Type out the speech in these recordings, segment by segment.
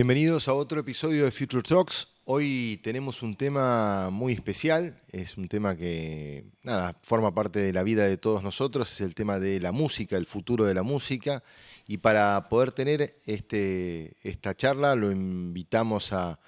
Bienvenidos a otro episodio de Future Talks. Hoy tenemos un tema muy especial, es un tema que, nada, forma parte de la vida de todos nosotros, es el tema de la música, el futuro de la música. Y para poder tener esta charla lo invitamos a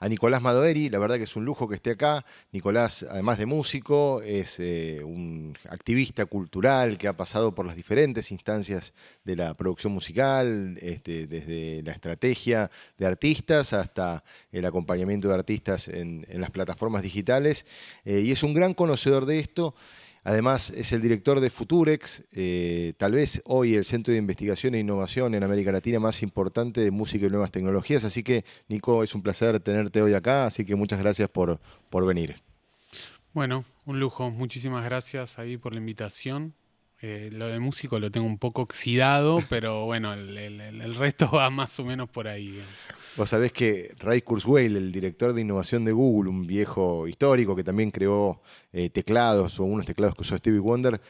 Nicolás Madoeri. La verdad que es un lujo que esté acá. Nicolás, además de músico, es un activista cultural que ha pasado por las diferentes instancias de la producción musical, desde la estrategia de artistas hasta el acompañamiento de artistas en las plataformas digitales, y es un gran conocedor de esto. Además, es el director de Futurex, tal vez hoy el centro de investigación e innovación en América Latina más importante de música y nuevas tecnologías. Así que, Nico, es un placer tenerte hoy acá, así que muchas gracias por venir. Bueno, un lujo. Muchísimas gracias ahí por la invitación. Lo de músico lo tengo un poco oxidado, pero bueno, el resto va más o menos por ahí, digamos. Vos sabés que Ray Kurzweil, el director de innovación de Google, un viejo histórico que también creó teclados o unos teclados que usó Stevie Wonder,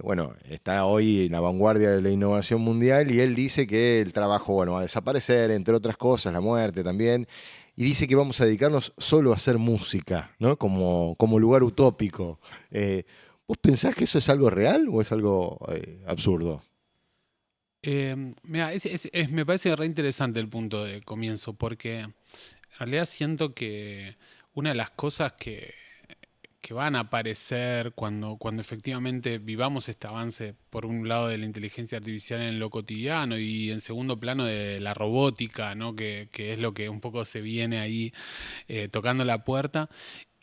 bueno, está hoy en la vanguardia de la innovación mundial y él dice que el trabajo, bueno, va a desaparecer, entre otras cosas, la muerte también, y dice que vamos a dedicarnos solo a hacer música, ¿no? Como lugar utópico. ¿Vos pensás que eso es algo real o es algo absurdo? Mira, me parece re interesante el punto de comienzo, porque en realidad siento que una de las cosas que van a aparecer cuando efectivamente vivamos este avance, por un lado de la inteligencia artificial en lo cotidiano y en segundo plano de la robótica, ¿no? Que es lo que un poco se viene ahí tocando la puerta.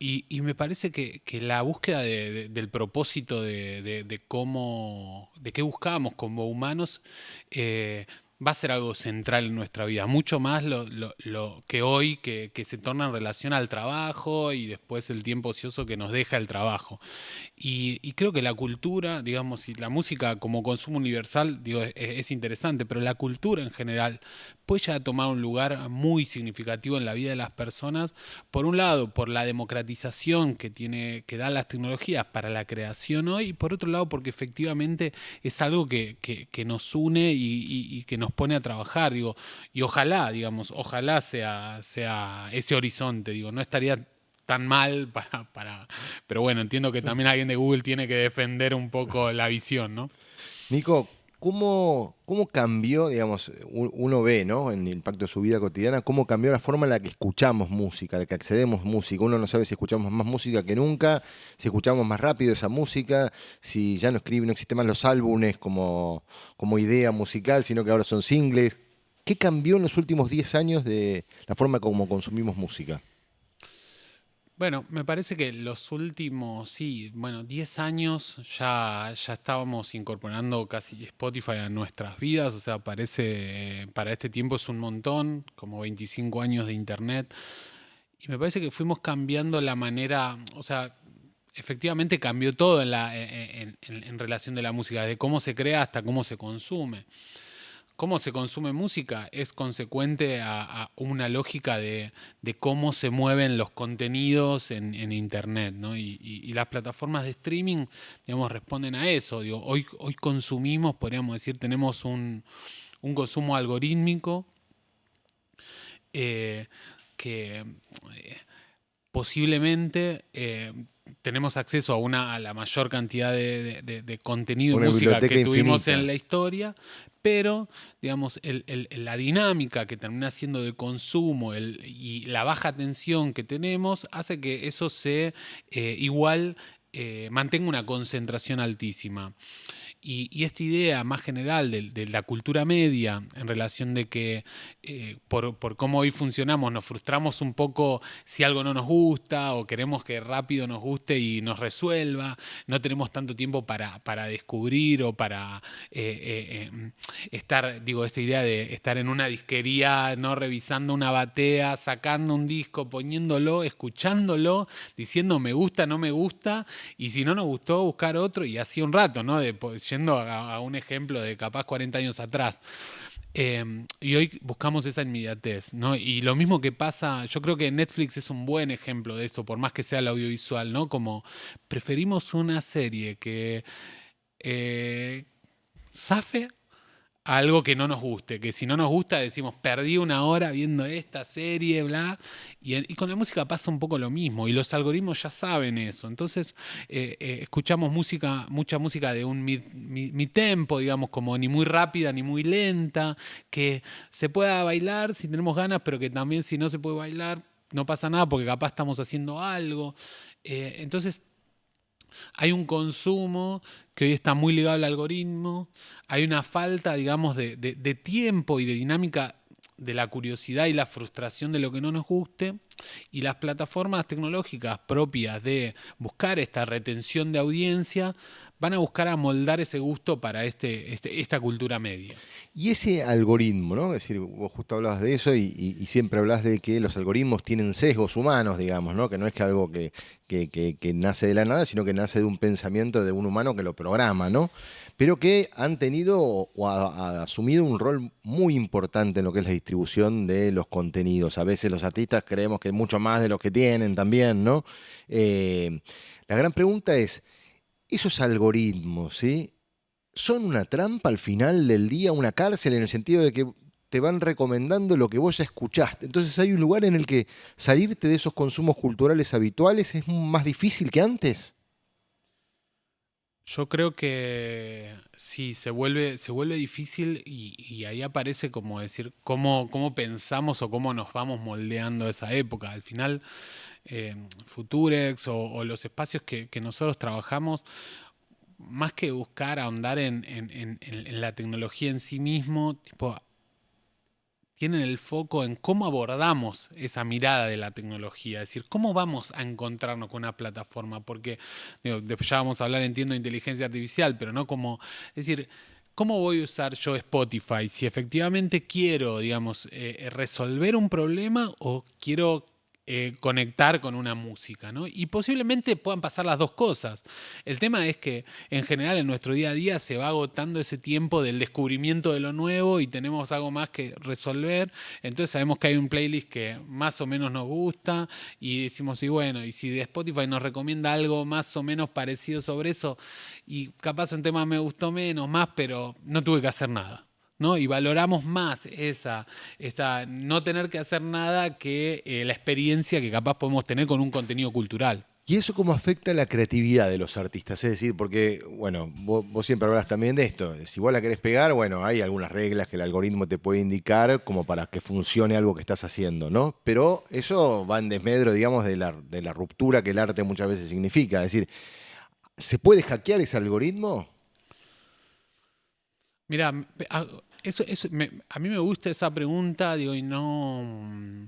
Y me parece que la búsqueda del propósito de cómo, de qué buscamos como humanos, eh, va a ser algo central en nuestra vida, mucho más lo que hoy, que se torna en relación al trabajo y después el tiempo ocioso que nos deja el trabajo. Y creo que la cultura, digamos, y la música como consumo universal, digo, es interesante, pero la cultura en general puede ya tomar un lugar muy significativo en la vida de las personas. Por un lado, por la democratización que dan las tecnologías para la creación hoy, y por otro lado, porque efectivamente es algo que nos une y que nos pone a trabajar, digo, y ojalá, digamos, ojalá sea ese horizonte, digo, no estaría tan mal pero bueno, entiendo que también alguien de Google tiene que defender un poco la visión, ¿no? Nico, ¿cómo cambió, digamos, uno ve, ¿no? En el impacto de su vida cotidiana, cómo cambió la forma en la que escuchamos música, de que accedemos música? Uno no sabe si escuchamos más música que nunca, si escuchamos más rápido esa música, si ya no escribe, no existen más los álbumes como idea musical, sino que ahora son singles. ¿Qué cambió en los últimos 10 años de la forma como consumimos música? Bueno, me parece que los últimos, sí, bueno, 10 años ya estábamos incorporando casi Spotify a nuestras vidas, o sea, parece, para este tiempo es un montón, como 25 años de Internet, y me parece que fuimos cambiando la manera, o sea, efectivamente cambió todo en relación de la música, de cómo se crea hasta cómo se consume. Cómo se consume música es consecuente a una lógica de cómo se mueven los contenidos en Internet, ¿no? Y las plataformas de streaming, digamos, responden a eso. Digo, hoy consumimos, podríamos decir, tenemos un consumo algorítmico eh, que posiblemente tenemos acceso a la mayor cantidad de contenido y Una música biblioteca que tuvimos infinita. en la historia, pero digamos, la dinámica que termina siendo de consumo y la baja tensión que tenemos hace que eso se igual mantenga una concentración altísima. Y esta idea más general de la cultura media en relación de que por cómo hoy funcionamos nos frustramos un poco si algo no nos gusta o queremos que rápido nos guste y nos resuelva, no tenemos tanto tiempo para descubrir o para estar, digo, esta idea de estar en una disquería, no revisando una batea, sacando un disco, poniéndolo, escuchándolo, diciendo me gusta, no me gusta, y si no nos gustó, buscar otro y así un rato, ¿no? Yendo a un ejemplo de capaz 40 años atrás. Y hoy buscamos esa inmediatez, ¿no? Y lo mismo que pasa, yo creo que Netflix es un buen ejemplo de esto, por más que sea el audiovisual, ¿no? Como preferimos una serie que eh, zafe a algo que no nos guste, que si no nos gusta decimos, perdí una hora viendo esta serie, bla, y con la música pasa un poco lo mismo, y los algoritmos ya saben eso, entonces escuchamos música, mucha música de un mid tempo, digamos, como ni muy rápida ni muy lenta, que se pueda bailar si tenemos ganas, pero que también si no se puede bailar, no pasa nada porque capaz estamos haciendo algo. Entonces hay un consumo que hoy está muy ligado al algoritmo, hay una falta, digamos, de tiempo y de dinámica de la curiosidad y la frustración de lo que no nos guste, y las plataformas tecnológicas propias de buscar esta retención de audiencia van a buscar amoldar ese gusto para esta cultura media. Y ese algoritmo, ¿no? Es decir, vos justo hablabas de eso y siempre hablas de que los algoritmos tienen sesgos humanos, digamos, ¿no? Que no es que algo que nace de la nada, sino que nace de un pensamiento de un humano que lo programa, ¿no? Pero que han tenido o asumido un rol muy importante en lo que es la distribución de los contenidos. A veces los artistas creemos que mucho más de los que tienen también, ¿no? Eh, la gran pregunta es, esos algoritmos, ¿sí? Son una trampa al final del día, una cárcel en el sentido de que te van recomendando lo que vos ya escuchaste. Entonces hay un lugar en el que salirte de esos consumos culturales habituales es más difícil que antes. Yo creo que sí, se vuelve difícil y ahí aparece como decir cómo pensamos o cómo nos vamos moldeando a esa época. Al final, Futurex o los espacios que nosotros trabajamos, más que buscar ahondar en la tecnología en sí mismo, tipo, tienen el foco en cómo abordamos esa mirada de la tecnología, es decir, cómo vamos a encontrarnos con una plataforma, porque digo, después ya vamos a hablar, entiendo, de inteligencia artificial, pero no como, es decir, ¿cómo voy a usar yo Spotify si efectivamente quiero, digamos, resolver un problema o quiero conectar con una música, ¿no? Y posiblemente puedan pasar las dos cosas. El tema es que en general en nuestro día a día se va agotando ese tiempo del descubrimiento de lo nuevo y tenemos algo más que resolver. Entonces sabemos que hay un playlist que más o menos nos gusta y decimos, y bueno, y si de Spotify nos recomienda algo más o menos parecido sobre eso, y capaz un tema me gustó menos, más, pero no tuve que hacer nada. ¿No? Y valoramos más esa no tener que hacer nada que la experiencia que capaz podemos tener con un contenido cultural. ¿Y eso cómo afecta la creatividad de los artistas? Es decir, porque, bueno, vos siempre hablas también de esto. Si vos la querés pegar, bueno, hay algunas reglas que el algoritmo te puede indicar como para que funcione algo que estás haciendo, ¿no? Pero eso va en desmedro, digamos, de la ruptura que el arte muchas veces significa. Es decir, ¿se puede hackear ese algoritmo? Mira, a mí me gusta esa pregunta, digo, y no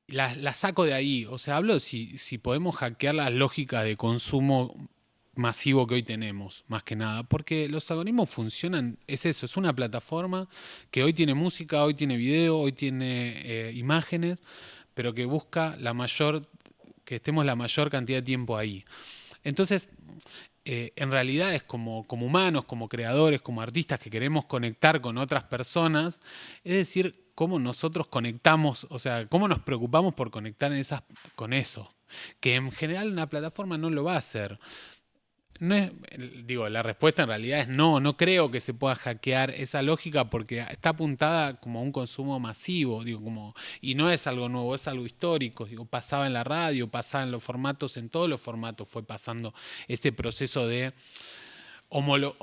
la saco de ahí. O sea, hablo si podemos hackear las lógicas de consumo masivo que hoy tenemos, más que nada, porque los algoritmos funcionan, es eso, es una plataforma que hoy tiene música, hoy tiene video, hoy tiene imágenes, pero que busca que estemos la mayor cantidad de tiempo ahí. Entonces, en realidad es como humanos, como creadores, como artistas que queremos conectar con otras personas, es decir, cómo nosotros conectamos, o sea, cómo nos preocupamos por conectar con eso, que en general una plataforma no lo va a hacer. No es, digo, la respuesta en realidad es no, no creo que se pueda hackear esa lógica porque está apuntada como a un consumo masivo, digo, y no es algo nuevo, es algo histórico, digo, pasaba en la radio, pasaba en los formatos, en todos los formatos fue pasando ese proceso de Homologación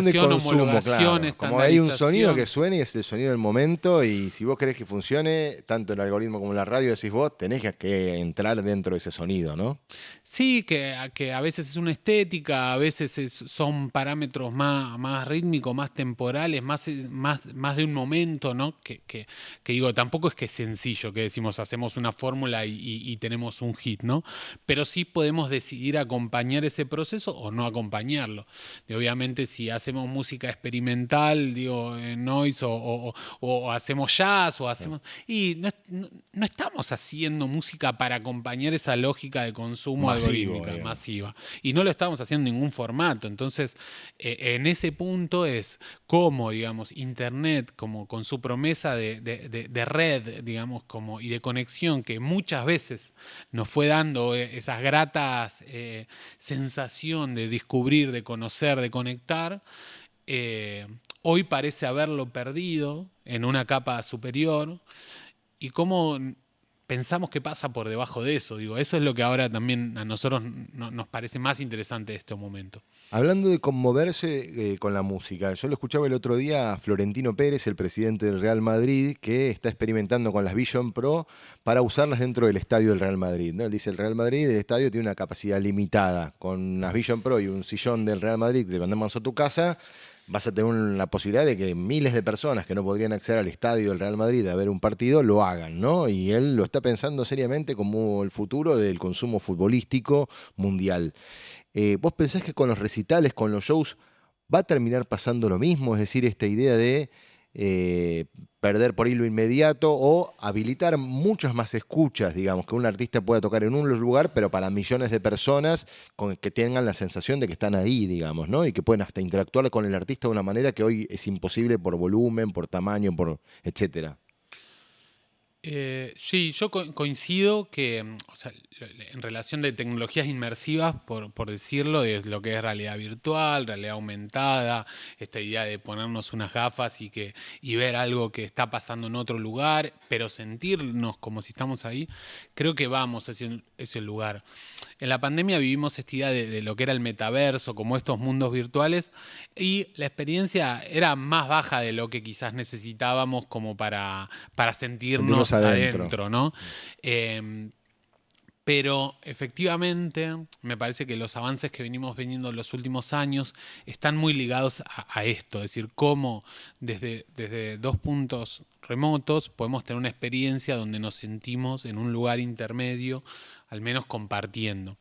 de homogenización, consumo, homologación, claro. Como hay un sonido que estandarización. suene y es el sonido del momento y si vos querés que funcione, tanto el algoritmo como la radio, decís vos, tenés que entrar dentro de ese sonido, ¿no? Sí, que a veces es una estética, a veces son parámetros más rítmicos, más temporales, más de un momento, ¿no? Que digo, tampoco es que es sencillo, que decimos hacemos una fórmula y tenemos un hit, ¿no? Pero sí podemos decidir acompañar ese proceso o no acompañarlo. Y obviamente si hacemos música experimental, digo, noise o hacemos jazz o Claro. hacemos... Y no estamos haciendo música para acompañar esa lógica de consumo Masivo, algorítmica digamos. masiva. Y no lo estamos haciendo en ningún formato. Entonces, en ese punto es cómo, digamos, Internet, como con su promesa de red, digamos, y de conexión que muchas veces nos fue dando esas gratas sensación de descubrir, de conocer, de conectar, eh, hoy parece haberlo perdido en una capa superior y cómo pensamos que pasa por debajo de eso. Digo, eso es lo que ahora también a nosotros nos parece más interesante de este momento. Hablando de conmoverse con la música, yo lo escuchaba el otro día a Florentino Pérez, el presidente del Real Madrid, que está experimentando con las Vision Pro para usarlas dentro del estadio del Real Madrid, ¿no? Él dice, el Real Madrid, el estadio tiene una capacidad limitada. Con unas Vision Pro y un sillón del Real Madrid que te mandamos a tu casa, vas a tener la posibilidad de que miles de personas que no podrían acceder al estadio del Real Madrid a ver un partido lo hagan, ¿no? Y él lo está pensando seriamente como el futuro del consumo futbolístico mundial. ¿Vos pensás que con los recitales, con los shows, va a terminar pasando lo mismo? Es decir, esta idea de eh, perder por ahí lo inmediato o habilitar muchas más escuchas, digamos, que un artista pueda tocar en un lugar, pero para millones de personas con que tengan la sensación de que están ahí, digamos, ¿no? Y que pueden hasta interactuar con el artista de una manera que hoy es imposible por volumen, por tamaño, por etcétera. Sí, yo coincido que, o sea, en relación de tecnologías inmersivas, por decirlo, es lo que es realidad virtual, realidad aumentada, esta idea de ponernos unas gafas y ver algo que está pasando en otro lugar, pero sentirnos como si estamos ahí, creo que vamos hacia ese lugar. En la pandemia vivimos esta idea de lo que era el metaverso, como estos mundos virtuales, y la experiencia era más baja de lo que quizás necesitábamos como para Sentirnos sentirnos adentro. adentro, ¿no? Eh, pero efectivamente, me parece que los avances que venimos viendo en los últimos años están muy ligados a esto, es decir, cómo desde dos puntos remotos podemos tener una experiencia donde nos sentimos en un lugar intermedio, al menos compartiendo.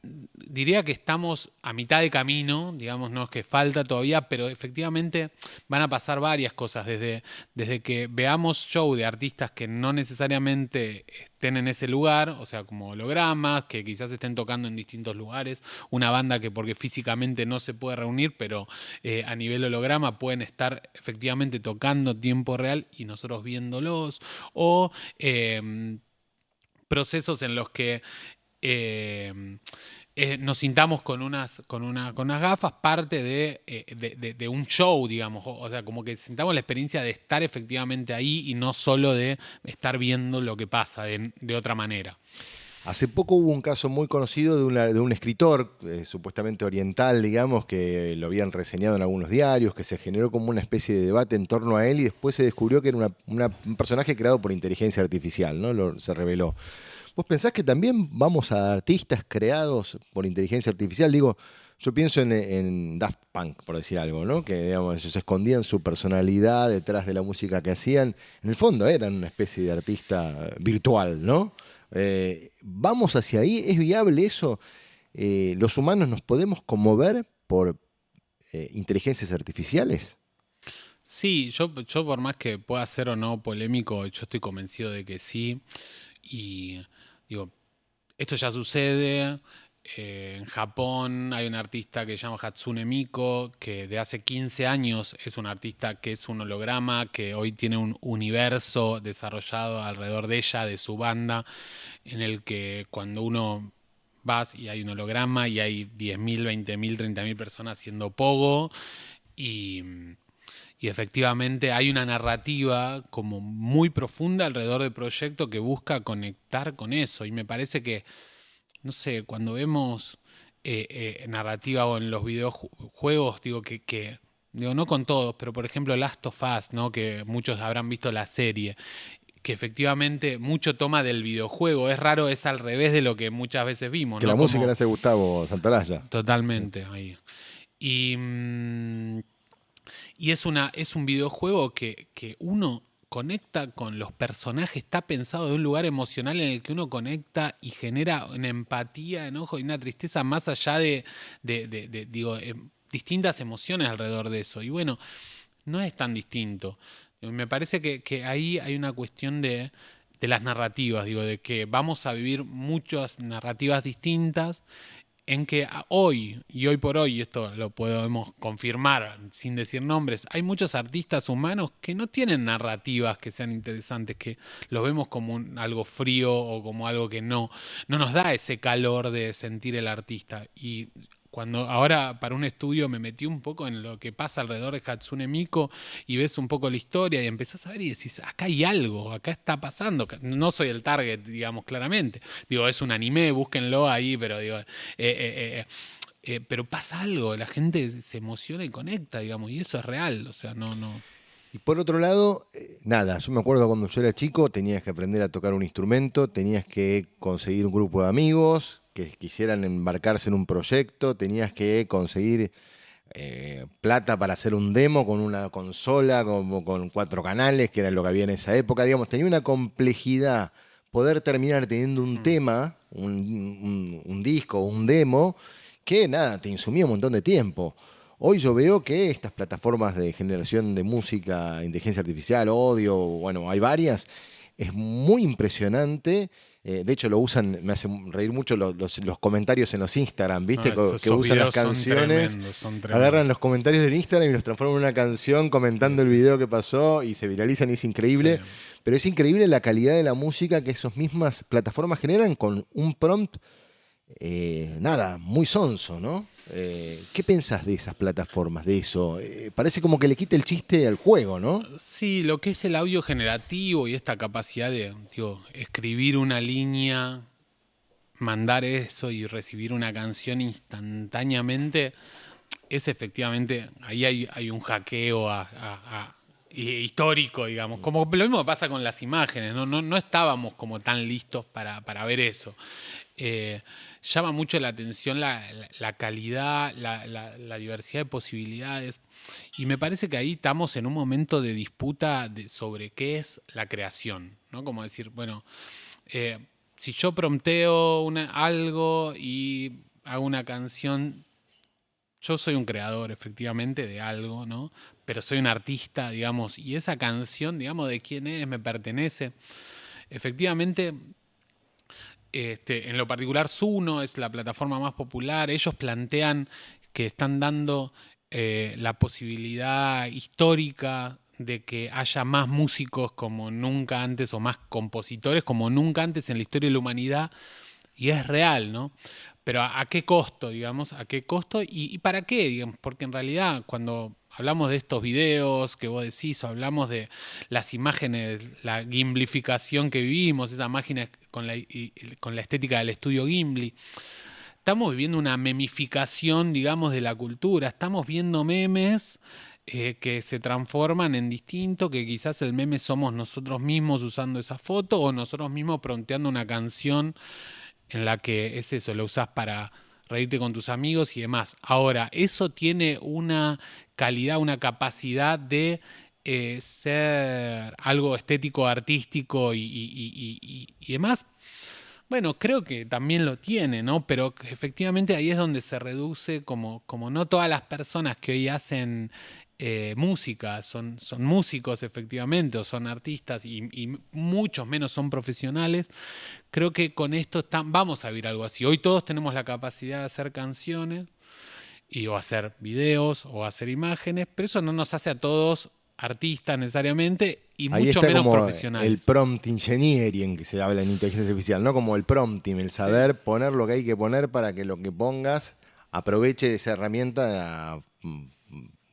Diría que estamos a mitad de camino, digamos, no es que falta todavía, pero efectivamente van a pasar varias cosas, desde que veamos show de artistas que no necesariamente estén en ese lugar, o sea, como hologramas, que quizás estén tocando en distintos lugares, una banda que porque físicamente no se puede reunir, pero a nivel holograma pueden estar efectivamente tocando tiempo real y nosotros viéndolos, o procesos en los que eh, nos sintamos con unas gafas, parte de un show, digamos. O sea, como que sintamos la experiencia de estar efectivamente ahí y no solo de estar viendo lo que pasa de otra manera. Hace poco hubo un caso muy conocido de un escritor, supuestamente oriental, digamos, que lo habían reseñado en algunos diarios, que se generó como una especie de debate en torno a él y después se descubrió que era un personaje creado por inteligencia artificial, ¿no? Se reveló. ¿Vos pensás que también vamos a artistas creados por inteligencia artificial? Digo, yo pienso en Daft Punk, por decir algo, ¿no? Que, digamos, ellos escondían su personalidad detrás de la música que hacían. En el fondo eran una especie de artista virtual, ¿no? ¿Vamos hacia ahí? ¿Es viable eso? ¿Los humanos nos podemos conmover por inteligencias artificiales? Sí, yo por más que pueda ser o no polémico, yo estoy convencido de que sí. Y digo, esto ya sucede. En Japón hay un artista que se llama Hatsune Miku, que de hace 15 años es un artista que es un holograma, que hoy tiene un universo desarrollado alrededor de ella, de su banda, en el que cuando uno vas y hay un holograma y hay 10.000, 20.000, 30.000 personas haciendo pogo y, y efectivamente hay una narrativa como muy profunda alrededor del proyecto que busca conectar con eso y me parece que no sé, cuando vemos narrativa o en los videojuegos, digo digo, no con todos, pero por ejemplo Last of Us, ¿no? Que muchos habrán visto la serie, que efectivamente mucho toma del videojuego. Es raro, es al revés de lo que muchas veces vimos, Que la ¿no? música la Como hace Gustavo Santaolalla. totalmente ahí. Y, y es un videojuego que uno conecta con los personajes, está pensado de un lugar emocional en el que uno conecta y genera una empatía, enojo y una tristeza más allá digo, distintas emociones alrededor de eso. Y bueno, no es tan distinto. Me parece que ahí hay una cuestión de las narrativas, digo, de que vamos a vivir muchas narrativas distintas en que hoy, y hoy por hoy, esto lo podemos confirmar sin decir nombres, hay muchos artistas humanos que no tienen narrativas que sean interesantes, que los vemos como algo frío o como algo que no nos da ese calor de sentir el artista. Y cuando ahora para un estudio me metí un poco en lo que pasa alrededor de Hatsune Miku y ves un poco la historia y empezás a ver y decís, acá hay algo, acá está pasando. No soy el target, digamos, claramente. Digo, es un anime, búsquenlo ahí, pero digo, pero pasa algo, la gente se emociona y conecta, digamos, y eso es real, o sea, no. Y por otro lado, nada, yo me acuerdo cuando yo era chico, tenías que aprender a tocar un instrumento, tenías que conseguir un grupo de amigos que quisieran embarcarse en un proyecto, tenías que conseguir plata para hacer un demo con una consola, como con 4 canales, que era lo que había en esa época. Digamos, tenía una complejidad poder terminar teniendo un Mm. tema, un disco, un demo, que nada, te insumía un montón de tiempo. Hoy yo veo que estas plataformas de generación de música, inteligencia artificial, audio, bueno, hay varias, es muy impresionante. De hecho, lo usan, me hace reír mucho los comentarios en los Instagram, No, ¿viste? Que esos usan las videos canciones, son agarran tremendos. los comentarios del Instagram y los transforman en una canción Sí, comentando el sí, video que pasó y se viralizan y es sí. increíble. Pero es increíble la calidad de la música que esas mismas plataformas generan con un prompt, nada, muy sonso, ¿no? ¿Qué pensás de esas plataformas, de eso? Parece como que le quita el chiste al juego, ¿no? Sí, lo que es el audio generativo y esta capacidad de, digo, escribir una línea, mandar eso y recibir una canción instantáneamente, es efectivamente, ahí hay un hackeo histórico, digamos. Como lo mismo pasa con las imágenes, no estábamos como tan listos para ver eso. Eh, llama mucho la atención la calidad, la diversidad de posibilidades. Y me parece que ahí estamos en un momento de disputa sobre qué es la creación, ¿no? Como decir, bueno, eh, si yo prompteo algo y hago una canción, yo soy un creador efectivamente de algo, ¿no? Pero soy un artista, digamos, y esa canción, digamos, de quién es, me pertenece. Efectivamente, en lo particular, Suno es la plataforma más popular. Ellos plantean que están dando la posibilidad histórica de que haya más músicos como nunca antes o más compositores como nunca antes en la historia de la humanidad. Y es real, ¿no? Pero ¿a qué costo, digamos? ¿A qué costo? ¿Y para qué, digamos? Porque en realidad cuando hablamos de estos videos que vos decís, o hablamos de las imágenes, la gimblificación que vivimos, esa máquina con la estética del estudio Gimli, estamos viviendo una memificación, digamos, de la cultura. Estamos viendo memes que se transforman en distinto, que quizás el meme somos nosotros mismos usando esa foto o nosotros mismos pronteando una canción en la que es eso, lo usás para reírte con tus amigos y demás. Ahora, eso tiene una calidad, una capacidad de ser algo estético, artístico y demás. Bueno, creo que también lo tiene, ¿no? Pero que efectivamente ahí es donde se reduce, como no todas las personas que hoy hacen música son músicos efectivamente, o son artistas, y muchos menos son profesionales. Creo que con esto vamos a vivir algo así. Hoy todos tenemos la capacidad de hacer canciones, o hacer videos, o hacer imágenes, pero eso no nos hace a todos artistas necesariamente, y Ahí mucho está menos como el profesionales. prompt engineering que se habla en inteligencia artificial, ¿no? Como el prompting, el Sí. saber poner lo que hay que poner para que lo que pongas aproveche esa herramienta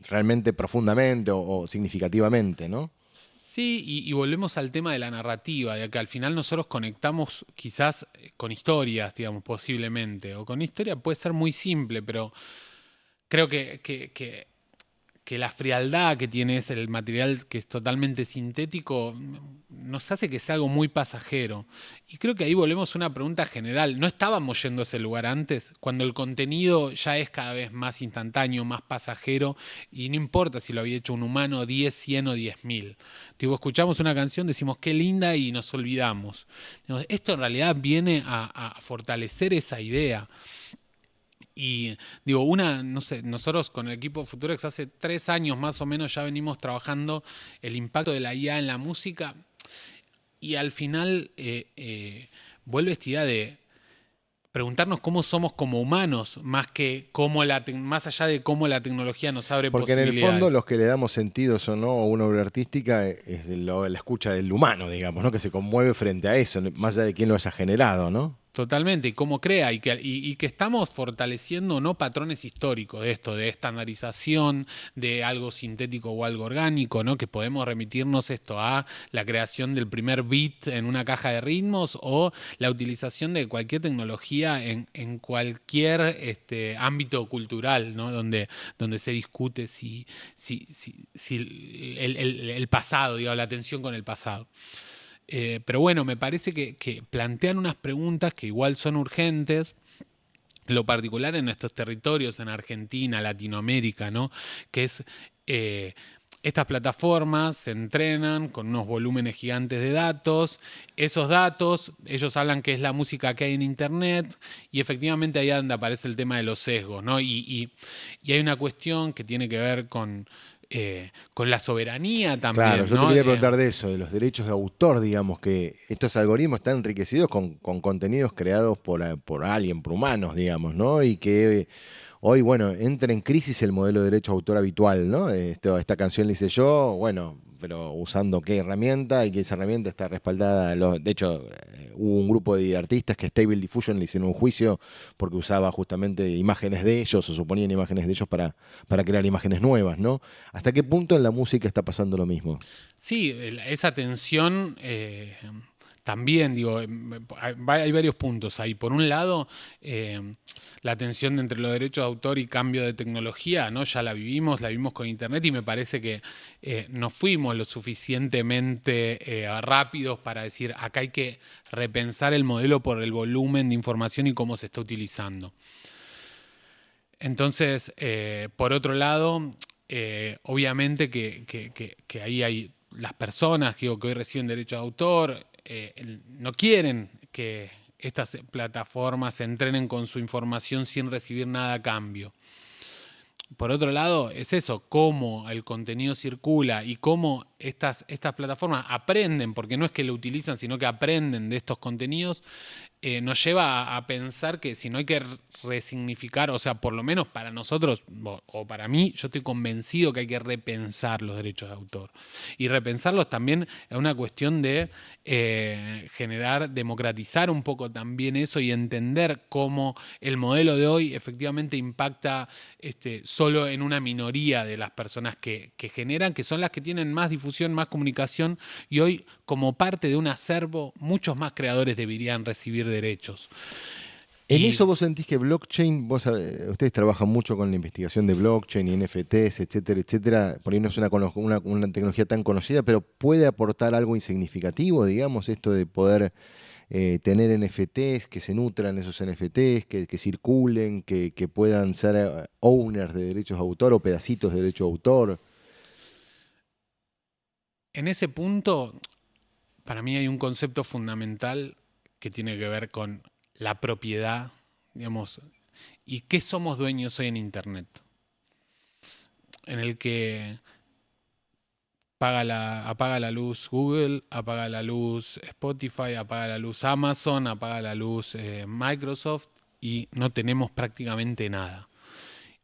realmente profundamente o significativamente, ¿no? Sí, y volvemos al tema de la narrativa, de que al final nosotros conectamos quizás con historias, digamos, posiblemente, o con historia puede ser muy simple, pero creo que la frialdad que tiene el material que es totalmente sintético nos hace que sea algo muy pasajero. Y creo que ahí volvemos a una pregunta general. ¿No estábamos yendo a ese lugar antes? Cuando el contenido ya es cada vez más instantáneo, más pasajero, y no importa si lo había hecho un humano 10, 100 o 10.000. Tipo, escuchamos una canción, decimos qué linda y nos olvidamos. Digamos, esto en realidad viene a fortalecer esa idea. Y digo, no sé, nosotros con el equipo Futurex hace 3 años más o menos ya venimos trabajando el impacto de la IA en la música y al final vuelve esta idea de preguntarnos cómo somos como humanos, más allá de cómo la tecnología nos abre Porque en el fondo posibilidades. los que le damos sentidos o no a una obra artística es la escucha del humano, digamos, ¿no? Que se conmueve frente a eso, más allá de quién lo haya generado, ¿no? Totalmente, y cómo crea, y que estamos fortaleciendo no patrones históricos de esto, de estandarización, de algo sintético o algo orgánico, ¿no? Que podemos remitirnos esto a la creación del primer beat en una caja de ritmos o la utilización de cualquier tecnología en cualquier ámbito cultural, ¿no? Donde se discute si el pasado, digamos, la tensión con el pasado. Pero bueno, me parece que plantean unas preguntas que igual son urgentes, lo particular en nuestros territorios, en Argentina, Latinoamérica, ¿no? Que es, eh, estas plataformas se entrenan con unos volúmenes gigantes de datos, esos datos, ellos hablan que es la música que hay en Internet, y efectivamente ahí es donde aparece el tema de los sesgos, ¿no? Y hay una cuestión que tiene que ver con la soberanía Claro, también, yo te ¿no? quería preguntar de eso, de los derechos de autor, digamos, que estos algoritmos están enriquecidos con contenidos creados por alguien, por humanos, digamos, ¿no? Y que hoy, bueno, entra en crisis el modelo de derecho de autor habitual, ¿no? Esta canción la hice yo, bueno, pero usando qué herramienta y que esa herramienta está respaldada. De hecho, hubo un grupo de artistas que Stable Diffusion le hicieron un juicio porque usaba justamente imágenes de ellos, o suponían imágenes de ellos para crear imágenes nuevas, ¿no? ¿Hasta qué punto en la música está pasando lo mismo? Sí, esa tensión también, digo, hay varios puntos ahí. Por un lado, la tensión entre los derechos de autor y cambio de tecnología, ¿no? Ya la vimos con Internet y me parece que no fuimos lo suficientemente rápidos para decir, acá hay que repensar el modelo por el volumen de información y cómo se está utilizando. Entonces, por otro lado, obviamente que ahí hay las personas digo, que hoy reciben derecho de autor, no quieren que estas plataformas se entrenen con su información sin recibir nada a cambio. Por otro lado, es eso, cómo el contenido circula y cómo estas plataformas aprenden, porque no es que lo utilizan, sino que aprenden de estos contenidos, nos lleva a pensar que si no hay que resignificar, o sea, por lo menos para nosotros, o para mí, yo estoy convencido que hay que repensar los derechos de autor. Y repensarlos también es una cuestión de generar, democratizar un poco también eso y entender cómo el modelo de hoy efectivamente impacta solo en una minoría de las personas que generan, que son las que tienen más difusión, más comunicación, y hoy como parte de un acervo, muchos más creadores deberían recibir derechos. En eso Y vos sentís que blockchain, ustedes trabajan mucho con la investigación de blockchain y NFTs, etcétera, etcétera. Por ahí no es una tecnología tan conocida, pero puede aportar algo insignificativo, digamos, esto de poder tener NFTs, que se nutran esos NFTs, que circulen, que puedan ser owners de derechos de autor o pedacitos de derecho de autor. en ese punto, para mí hay un concepto fundamental que tiene que ver con la propiedad, digamos, y qué somos dueños hoy en Internet, en el que apaga la luz Google, apaga la luz Spotify, apaga la luz Amazon, apaga la luz Microsoft y no tenemos prácticamente nada.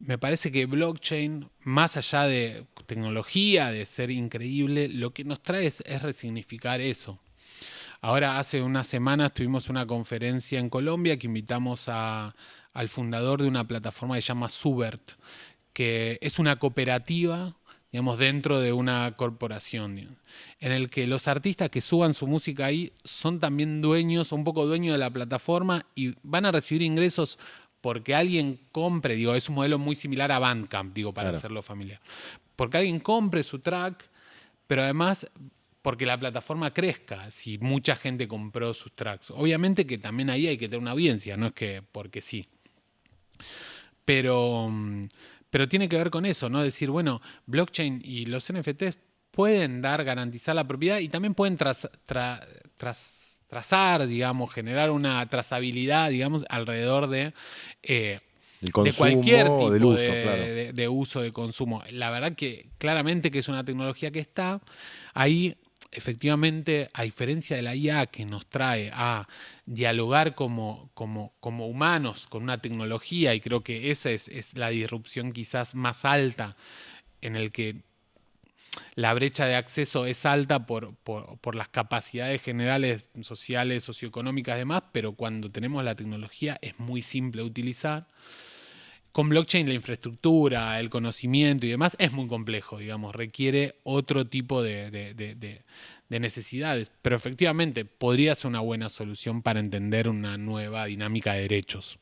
Me parece que blockchain, más allá de tecnología, de ser increíble, lo que nos trae es resignificar eso. Ahora, hace unas semanas tuvimos una conferencia en Colombia que invitamos al fundador de una plataforma que se llama Subert, que es una cooperativa, digamos, dentro de una corporación, digamos, en el que los artistas que suban su música ahí son también dueños, un poco dueños de la plataforma y van a recibir ingresos porque alguien compre, digo, es un modelo muy similar a Bandcamp, digo, para Claro. hacerlo familiar. Porque alguien compre su track, pero además porque la plataforma crezca si mucha gente compró sus tracks. Obviamente que también ahí hay que tener una audiencia, no es que porque sí. Pero, pero tiene que ver con eso, ¿no? Decir, bueno, blockchain y los NFTs pueden garantizar la propiedad y también pueden trazar, digamos, generar una trazabilidad, digamos, alrededor eh, El de cualquier consumo o del tipo uso, claro. de uso de consumo. La verdad que claramente que es una tecnología que está ahí. Efectivamente, a diferencia de la IA que nos trae a dialogar como humanos con una tecnología, y creo que esa es la disrupción quizás más alta en el que la brecha de acceso es alta por las capacidades generales, sociales, socioeconómicas y demás, pero cuando tenemos la tecnología es muy simple de utilizar. Con blockchain la infraestructura, el conocimiento y demás es muy complejo, digamos, requiere otro tipo de necesidades, pero efectivamente podría ser una buena solución para entender una nueva dinámica de derechos.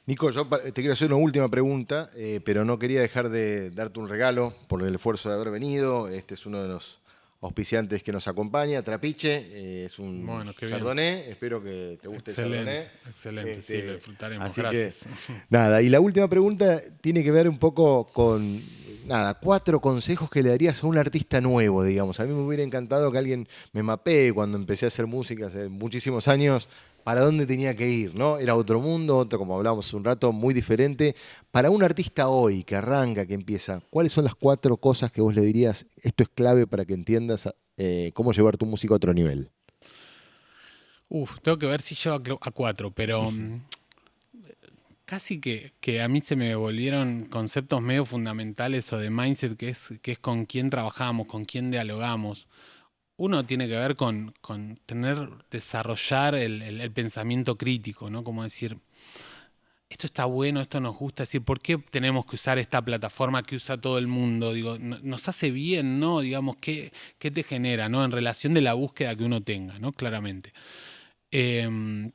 Nico, te quiero hacer una última pregunta, pero no quería dejar de darte un regalo por el esfuerzo de haber venido. Este es uno de los auspiciantes que nos acompaña, Trapiche, es un Bueno, qué bien. Chardonnay, espero que te guste el Chardonnay. Excelente, excelente, sí, lo disfrutaremos. Así que, Gracias. nada, y la última pregunta tiene que ver un poco con, nada, 4 consejos que le darías a un artista nuevo, digamos. A mí me hubiera encantado que alguien me mapee cuando empecé a hacer música hace muchísimos años, para dónde tenía que ir, ¿no? Era otro mundo, otro, como hablábamos hace un rato, muy diferente. Para un artista hoy, que arranca, que empieza, ¿cuáles son las 4 cosas que vos le dirías, esto es clave para que entiendas cómo llevar tu música a otro nivel? Uf, tengo que ver si llego a 4, pero casi que a mí se me volvieron conceptos medio fundamentales o de mindset, que es con quién trabajamos, con quién dialogamos. Uno tiene que ver con desarrollar el pensamiento crítico, ¿no? Como decir, esto está bueno, esto nos gusta, decir, ¿por qué tenemos que usar esta plataforma que usa todo el mundo? Digo, nos hace bien, ¿no? Digamos, ¿qué te genera, ¿no? En relación de la búsqueda que uno tenga, ¿no? Claramente. Em,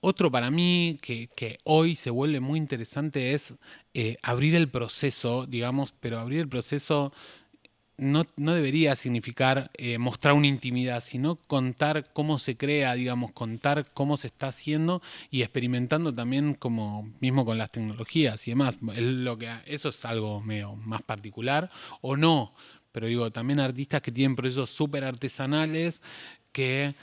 Otro para mí que hoy se vuelve muy interesante es abrir el proceso, digamos, pero abrir el proceso no debería significar mostrar una intimidad, sino contar cómo se crea, digamos, contar cómo se está haciendo y experimentando también como mismo con las tecnologías y demás. Eso es algo medio más particular o no, pero digo, también artistas que tienen procesos súper artesanales que...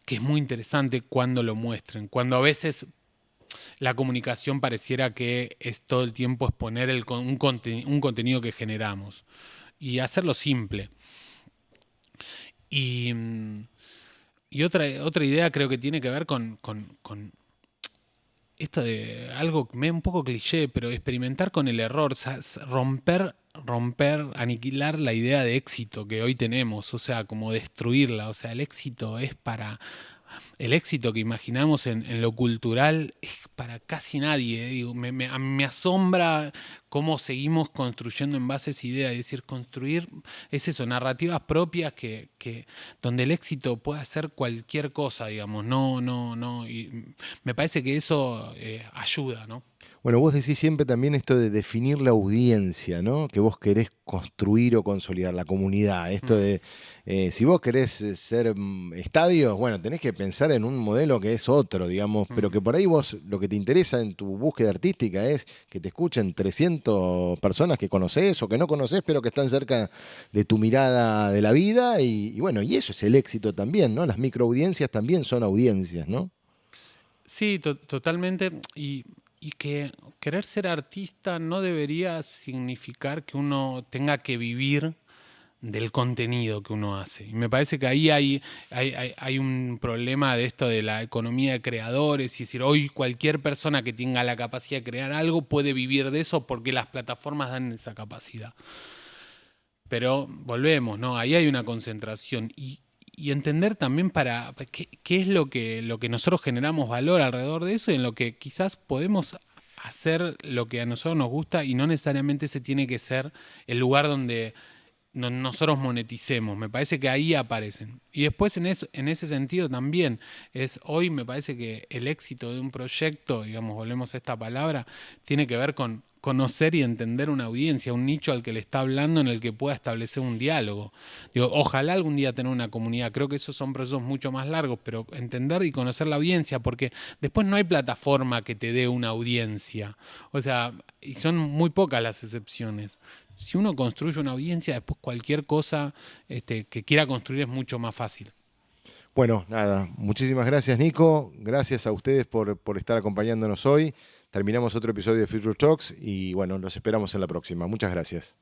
que es muy interesante cuando lo muestren, cuando a veces la comunicación pareciera que es todo el tiempo exponer un contenido que generamos y hacerlo simple. Y, y otra idea creo que tiene que ver con esto de algo un poco cliché, pero experimentar con el error, o sea, romper, aniquilar la idea de éxito que hoy tenemos, o sea, como destruirla, o sea, el éxito que imaginamos en lo cultural es para casi nadie. Digo, me asombra cómo seguimos construyendo en base a esa idea. Es decir, construir es eso, narrativas propias donde el éxito pueda ser cualquier cosa, digamos. No, no, no. Y me parece que eso ayuda, ¿no? Bueno, vos decís siempre también esto de definir la audiencia, ¿no? Que vos querés construir o consolidar la comunidad. Esto Mm, de, si vos querés ser estadios, bueno, tenés que pensar en un modelo que es otro, digamos, pero mm. que por ahí vos lo que te interesa en tu búsqueda artística es que te escuchen 300 personas que conocés o que no conocés, pero que están cerca de tu mirada de la vida. Y bueno, y eso es el éxito también, ¿no? Las microaudiencias también son audiencias, ¿no? Sí, totalmente. Y que querer ser artista no debería significar que uno tenga que vivir del contenido que uno hace. Y me parece que ahí hay un problema de esto de la economía de creadores, y es decir, hoy cualquier persona que tenga la capacidad de crear algo puede vivir de eso porque las plataformas dan esa capacidad. Pero volvemos, ¿no? Ahí hay una concentración y entender también para qué es lo que nosotros generamos valor alrededor de eso y en lo que quizás podemos hacer lo que a nosotros nos gusta y no necesariamente ese tiene que ser el lugar donde nosotros moneticemos. Me parece que ahí aparecen. Y después en ese sentido también hoy me parece que el éxito de un proyecto, digamos, volvemos a esta palabra, tiene que ver con conocer y entender una audiencia, un nicho al que le está hablando en el que pueda establecer un diálogo. Digo, ojalá algún día tener una comunidad. Creo que esos son procesos mucho más largos, pero entender y conocer la audiencia, porque después no hay plataforma que te dé una audiencia. O sea, y son muy pocas las excepciones. Si uno construye una audiencia, después cualquier cosa que quiera construir es mucho más fácil. Bueno, nada, muchísimas gracias Nico, gracias a ustedes por estar acompañándonos hoy. Terminamos otro episodio de Future Talks y bueno, los esperamos en la próxima. Muchas gracias.